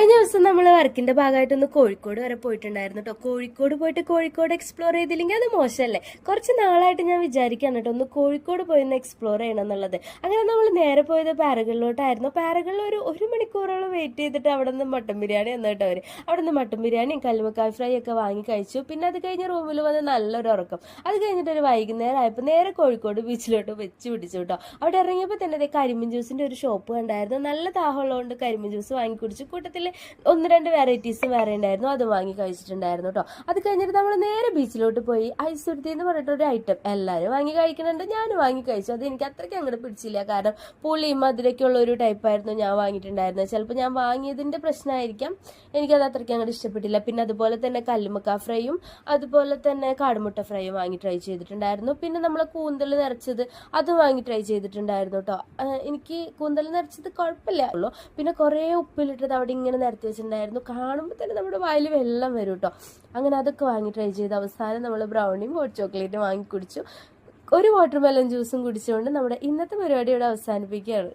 കഴിഞ്ഞ ദിവസം നമ്മൾ വർക്കിന്റെ ഭാഗമായിട്ടൊന്ന് കോഴിക്കോട് വരെ പോയിട്ടുണ്ടായിരുന്നു കേട്ടോ. കോഴിക്കോട് പോയിട്ട് കോഴിക്കോട് എക്സ്പ്ലോർ ചെയ്തില്ലെങ്കിൽ അത് മോശമല്ലേ. കുറച്ച് നാളായിട്ട് ഞാൻ വിചാരിക്കാണ് കേട്ടോ ഒന്ന് കോഴിക്കോട് പോയി ഒന്ന് എക്സ്പ്ലോർ ചെയ്യണം എന്നുള്ളത്. അങ്ങനെ നമ്മൾ നേരെ പോയത് പാരഗണിലോട്ടായിരുന്നു. പാരഗണിൽ ഒരു മണിക്കൂറോളം വെയിറ്റ് ചെയ്തിട്ട് അവിടെ നിന്ന് മട്ടൻ ബിരിയാണി വന്നു കേട്ടോ. അവിടെ നിന്ന് മട്ടൻ ബിരിയാണിയും കല്ലുമക്കായ് ഫ്രൈ ഒക്കെ വാങ്ങി കഴിച്ചു. പിന്നെ അത് കഴിഞ്ഞ് റൂമിൽ വന്ന് നല്ലൊരു ഉറക്കം. അത് കഴിഞ്ഞിട്ട് ഒരു വൈകുന്നേരം ആയപ്പോൾ നേരെ കോഴിക്കോട് ബീച്ചിലോട്ട് വെച്ച് പിടിച്ചു കേട്ടോ. അവിടെ ഇറങ്ങിയപ്പോൾ തന്നെ കരിമീൻ ജ്യൂസിന്റെ ഒരു ഷോപ്പ് കണ്ടായിരുന്നു. നല്ല ദാഹമുള്ളതുകൊണ്ട് കരിമീൻ ജ്യൂസ് വാങ്ങി കുടിച്ചു. കൂട്ടത്തിൽ 1-2 വെറൈറ്റീസ് വേറെ ഉണ്ടായിരുന്നു, അത് വാങ്ങി കഴിച്ചിട്ടുണ്ടായിരുന്നു കേട്ടോ. അത് കഴിഞ്ഞിട്ട് നമ്മൾ നേരെ ബീച്ചിലോട്ട് പോയി. ഐസുരുത്തി എന്ന് പറഞ്ഞിട്ടൊരു ഐറ്റം എല്ലാവരും വാങ്ങി കഴിക്കുന്നുണ്ട്, ഞാൻ വാങ്ങി കഴിച്ചു. അത് എനിക്ക് അത്രയ്ക്ക് അങ്ങോട്ട് പിടിച്ചില്ല, കാരണം പുളിയും മധുരയ്ക്കുള്ള ഒരു ടൈപ്പായിരുന്നു ഞാൻ വാങ്ങിയിട്ടുണ്ടായിരുന്നത്. ചിലപ്പോൾ ഞാൻ വാങ്ങിയതിൻ്റെ പ്രശ്നമായിരിക്കാം, എനിക്കത് അത്രയ്ക്ക് അങ്ങോട്ട് ഇഷ്ടപ്പെട്ടില്ല. പിന്നെ അതുപോലെ തന്നെ കല്ലുമക്ക ഫ്രൈയും അതുപോലെ തന്നെ കാടുമുട്ട ഫ്രൈയും വാങ്ങി ട്രൈ ചെയ്തിട്ടുണ്ടായിരുന്നു. പിന്നെ നമ്മൾ കൂന്തൽ നിറച്ചത് അത് വാങ്ങി ട്രൈ ചെയ്തിട്ടുണ്ടായിരുന്നു കേട്ടോ. എനിക്ക് കൂന്തൽ നിറച്ചത് കുഴപ്പമില്ല ഉള്ളൂ. പിന്നെ കുറേ ഉപ്പിലിട്ടത് അവിടെ ഇങ്ങനെ നിരത്തി വെച്ചിട്ടുണ്ടായിരുന്നു. കാണുമ്പോൾ തന്നെ നമ്മുടെ വായിൽ വെള്ളം വരും കേട്ടോ. അങ്ങനെ അതൊക്കെ വാങ്ങി ട്രൈ ചെയ്ത് അവസാനം നമ്മൾ ബ്രൗണിയും ഹോട്ട് ചോക്ലേറ്റും വാങ്ങി കുടിച്ചു. ഒരു വാട്ടർമെലൺ ജ്യൂസും കുടിച്ചുകൊണ്ട് നമ്മുടെ ഇന്നത്തെ പരിപാടി ഇവിടെ അവസാനിപ്പിക്കുകയാണ്.